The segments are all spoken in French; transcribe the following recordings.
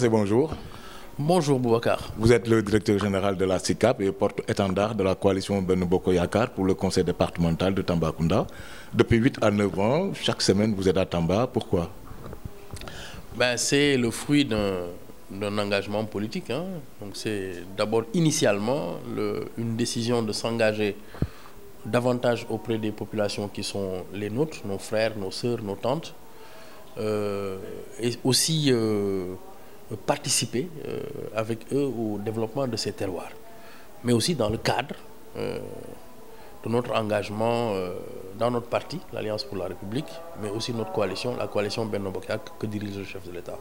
Bonjour. Bonjour Boubacar. Vous êtes le directeur général de la SICAP et porte-étendard de la coalition Benno Bokk Yakaar pour le conseil départemental de Tambacounda. Depuis 8 à 9 ans, chaque semaine vous êtes à Tamba. Pourquoi? C'est le fruit d'un engagement politique. Donc c'est d'abord initialement une décision de s'engager davantage auprès des populations qui sont les nôtres, nos frères, nos sœurs, nos tantes, et aussi participer avec eux au développement de ces terroirs, mais aussi dans le cadre de notre engagement dans notre parti, l'Alliance pour la République, mais aussi notre coalition, la coalition Benno Bokk Yakaar que dirige le chef de l'État.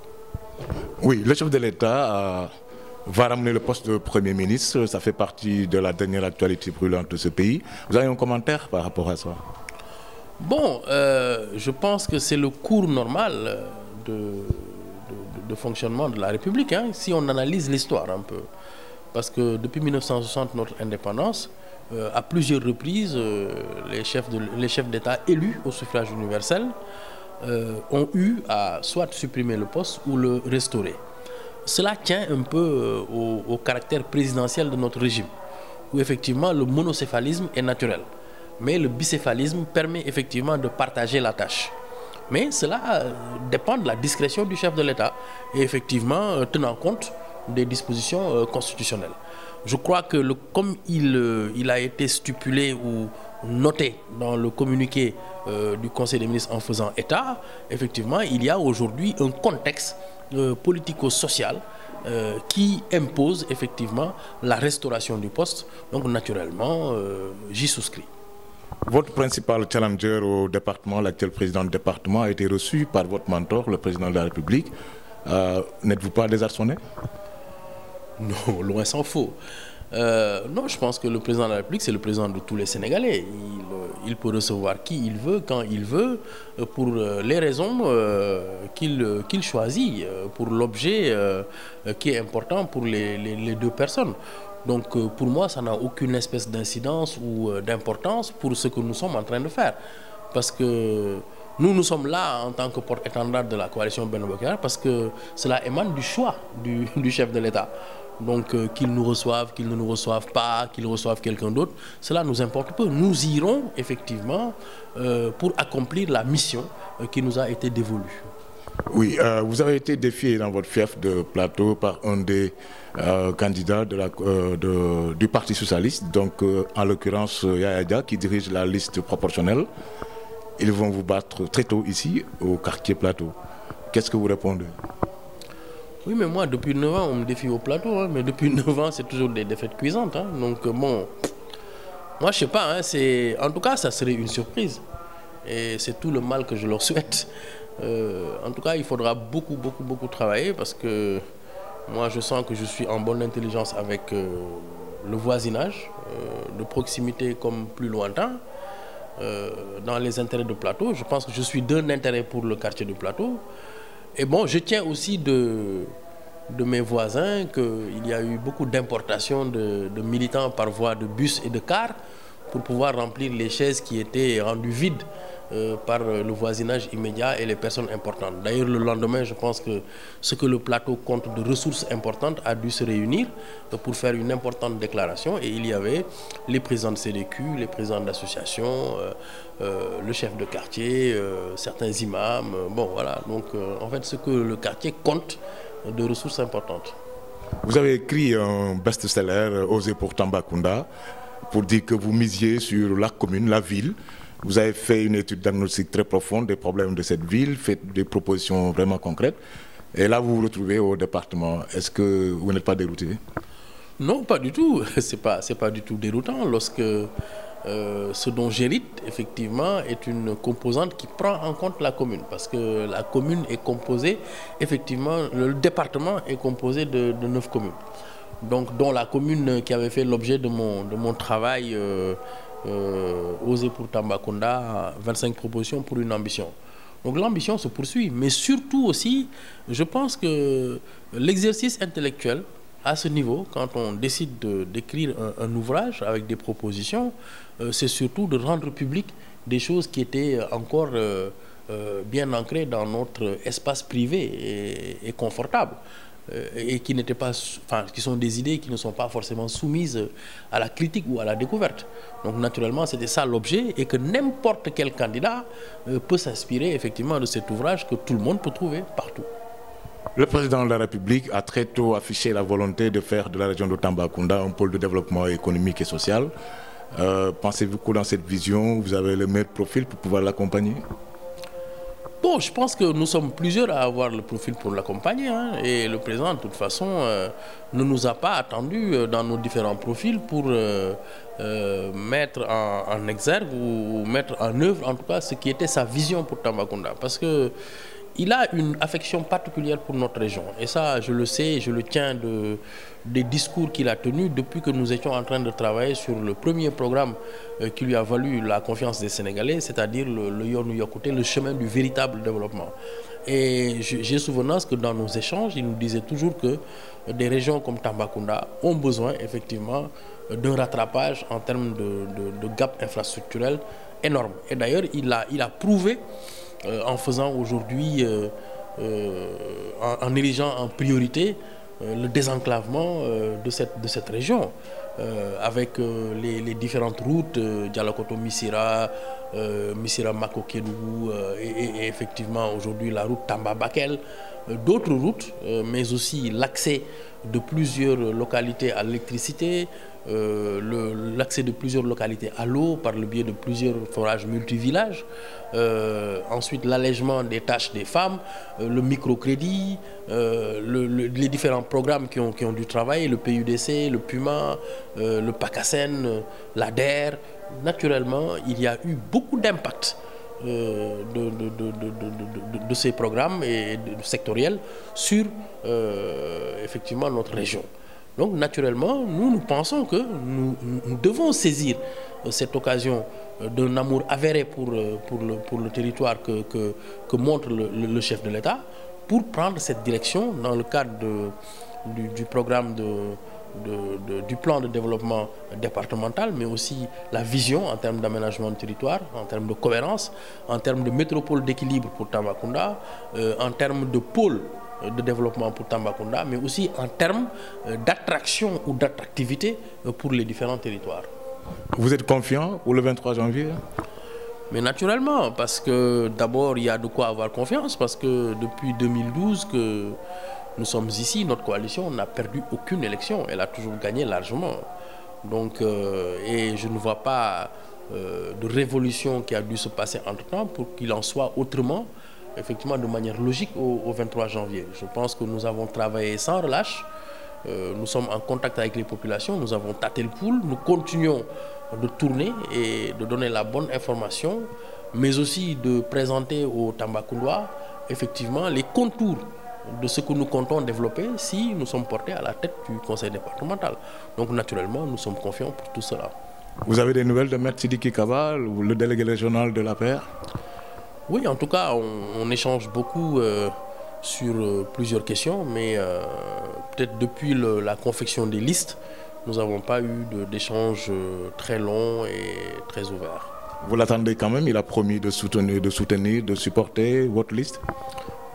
Oui, le chef de l'État va ramener le poste de Premier ministre. Ça fait partie de la dernière actualité brûlante de ce pays. Vous avez un commentaire par rapport à ça? Je pense que c'est le cours normal de fonctionnement de la République, si on analyse l'histoire un peu. Parce que depuis 1960, notre indépendance, à plusieurs reprises, les chefs d'État élus au suffrage universel ont eu à soit supprimer le poste ou le restaurer. Cela tient un peu au caractère présidentiel de notre régime, où effectivement le monocéphalisme est naturel. Mais le bicéphalisme permet effectivement de partager la tâche. Mais cela dépend de la discrétion du chef de l'État et effectivement tenant compte des dispositions constitutionnelles. Je crois que comme il a été stipulé ou noté dans le communiqué du Conseil des ministres en faisant état, effectivement, il y a aujourd'hui un contexte politico-social qui impose effectivement la restauration du poste. Donc naturellement, j'y souscris. Votre principal challenger au département, l'actuel président du département, a été reçu par votre mentor, le président de la République. N'êtes-vous pas désarçonné? Non, loin s'en faut. Non, je pense que le président de la République, c'est le président de tous les Sénégalais. Il peut recevoir qui il veut, quand il veut, pour les raisons qu'il choisit, pour l'objet qui est important pour les deux personnes. Donc pour moi, ça n'a aucune espèce d'incidence ou d'importance pour ce que nous sommes en train de faire. Parce que nous sommes là en tant que porte-étendard de la coalition Benno Bokk Yakaar parce que cela émane du choix du chef de l'État. Donc qu'ils nous reçoivent, qu'ils ne nous reçoivent pas, qu'ils reçoivent quelqu'un d'autre, cela nous importe peu. Nous irons effectivement pour accomplir la mission qui nous a été dévolue. Oui, vous avez été défié dans votre fief de Plateau par un des candidats du Parti socialiste, donc en l'occurrence Yaya Dia, qui dirige la liste proportionnelle. Ils vont vous battre très tôt ici, au quartier Plateau. Qu'est-ce que vous répondez? Oui, mais moi, depuis 9 ans, on me défie au Plateau. Mais depuis 9 ans, c'est toujours des défaites cuisantes. Donc bon, moi, je sais pas. En tout cas, ça serait une surprise. Et c'est tout le mal que je leur souhaite. En tout cas, il faudra beaucoup travailler parce que moi, je sens que je suis en bonne intelligence avec le voisinage, de proximité comme plus lointain, dans les intérêts de Plateau. Je pense que je suis d'un intérêt pour le quartier de Plateau. Et bon, je tiens aussi de mes voisins qu'il y a eu beaucoup d'importations de militants par voie de bus et de cars pour pouvoir remplir les chaises qui étaient rendues vides par le voisinage immédiat et les personnes importantes. D'ailleurs, le lendemain, je pense que ce que le Plateau compte de ressources importantes a dû se réunir pour faire une importante déclaration. Et il y avait les présidents de CDQ, les présidents d'associations, le chef de quartier, certains imams. Bon, voilà. Donc, en fait, ce que le quartier compte de ressources importantes. Vous avez écrit un best-seller, Oser pour Tambacounda, pour dire que vous misiez sur la commune, la ville. Vous avez fait une étude diagnostique très profonde des problèmes de cette ville, fait des propositions vraiment concrètes. Et là, vous vous retrouvez au département. Est-ce que vous n'êtes pas dérouté? Non, pas du tout. C'est pas du tout déroutant lorsque ce dont j'hérite, effectivement, est une composante qui prend en compte la commune. Parce que la commune est composée, effectivement, le département est composé de 9 communes. Donc, dont la commune qui avait fait l'objet de mon travail Oser pour Tambacounda, 25 propositions pour une ambition. Donc l'ambition se poursuit, mais surtout aussi, je pense que l'exercice intellectuel à ce niveau, quand on décide d'écrire un ouvrage avec des propositions, c'est surtout de rendre public des choses qui étaient encore bien ancrées dans notre espace privé et confortable. et qui n'étaient pas, enfin, qui sont des idées qui ne sont pas forcément soumises à la critique ou à la découverte. Donc naturellement, c'était ça l'objet, et que n'importe quel candidat peut s'inspirer effectivement de cet ouvrage que tout le monde peut trouver partout. Le président de la République a très tôt affiché la volonté de faire de la région de Tambacounda un pôle de développement économique et social. Pensez-vous que dans cette vision, vous avez le meilleur profil pour pouvoir l'accompagner? Bon, je pense que nous sommes plusieurs à avoir le profil pour l'accompagner, hein, et le président, de toute façon, ne nous a pas attendus dans nos différents profils pour mettre en exergue ou mettre en œuvre, en tout cas, ce qui était sa vision pour Tambacounda. Parce que il a une affection particulière pour notre région. Et ça, je le sais, je le tiens des discours qu'il a tenus depuis que nous étions en train de travailler sur le premier programme qui lui a valu la confiance des Sénégalais, c'est-à-dire le Yoonu Yokkute, le chemin du véritable développement. Et j'ai souvenance que dans nos échanges, il nous disait toujours que des régions comme Tambacounda ont besoin effectivement d'un rattrapage en termes de gap infrastructurel énorme. Et d'ailleurs, il a prouvé en faisant aujourd'hui, en érigeant en priorité le désenclavement de cette région, avec les différentes routes, Dialokoto-Missira, Missira-Makokedougou, et effectivement aujourd'hui la route Tamba-Bakel, d'autres routes, mais aussi l'accès de plusieurs localités à l'électricité, l'accès de plusieurs localités à l'eau par le biais de plusieurs forages multivillages, ensuite l'allègement des tâches des femmes, le microcrédit, les différents programmes qui ont dû travailler, le PUDC, le PUMA, le PACASEN, l'ADER. Naturellement, il y a eu beaucoup d'impact de ces programmes et sectoriels sur effectivement notre région. Donc naturellement, nous pensons que nous devons saisir cette occasion d'un amour avéré pour le territoire que montre le chef de l'État pour prendre cette direction dans le cadre du programme du plan de développement départemental, mais aussi la vision en termes d'aménagement du territoire, en termes de cohérence, en termes de métropole d'équilibre pour Tambacounda, en termes de pôle de développement pour Tambacounda, mais aussi en termes d'attraction ou d'attractivité pour les différents territoires. Vous êtes confiant pour le 23 janvier? Mais naturellement, parce que d'abord, il y a de quoi avoir confiance, parce que depuis 2012 que nous sommes ici, notre coalition n'a perdu aucune élection, elle a toujours gagné largement. Donc, et je ne vois pas de révolution qui a dû se passer entre-temps pour qu'il en soit autrement, effectivement de manière logique au 23 janvier. Je pense que nous avons travaillé sans relâche, nous sommes en contact avec les populations, nous avons tâté le pouls, nous continuons de tourner et de donner la bonne information, mais aussi de présenter aux Tambacoundois effectivement les contours de ce que nous comptons développer si nous sommes portés à la tête du conseil départemental. Donc naturellement, nous sommes confiants pour tout cela. Vous avez des nouvelles de M. Sidiki Kaba, le délégué régional de l'APR? Oui, en tout cas, on échange beaucoup sur plusieurs questions, mais peut-être depuis la confection des listes, nous n'avons pas eu d'échanges très longs et très ouverts. Vous l'attendez quand même? Il a promis de soutenir, de supporter votre liste?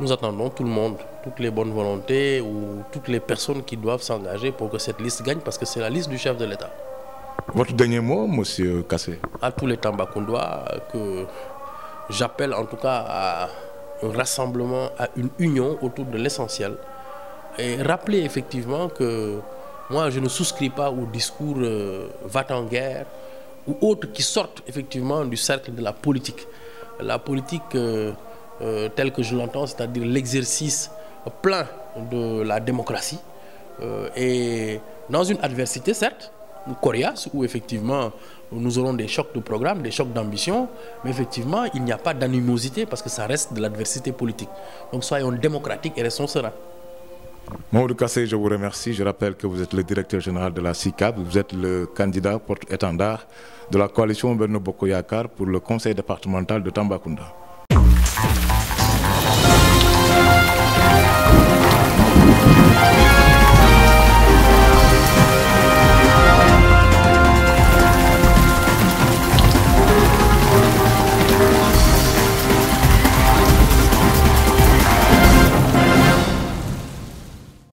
Nous attendons tout le monde, toutes les bonnes volontés ou toutes les personnes qui doivent s'engager pour que cette liste gagne, parce que c'est la liste du chef de l'État. Votre dernier mot, M. Kassé? À tous les Tambacoundois, que j'appelle en tout cas à un rassemblement, à une union autour de l'essentiel. Et rappeler effectivement que moi, je ne souscris pas au discours va-t-en-guerre ou autres qui sortent effectivement du cercle de la politique. La politique telle que je l'entends, c'est-à-dire l'exercice plein de la démocratie. Et dans une adversité, certes, coriace, où effectivement nous aurons des chocs de programme, des chocs d'ambition, mais effectivement il n'y a pas d'animosité parce que ça reste de l'adversité politique. Donc soyons démocratiques et restons sereins. Mamadou Kassé, je vous remercie. Je rappelle que vous êtes le directeur général de la SICAP, vous êtes le candidat porte-étendard de la coalition Benno Bokk Yakaar pour le conseil départemental de Tambacounda.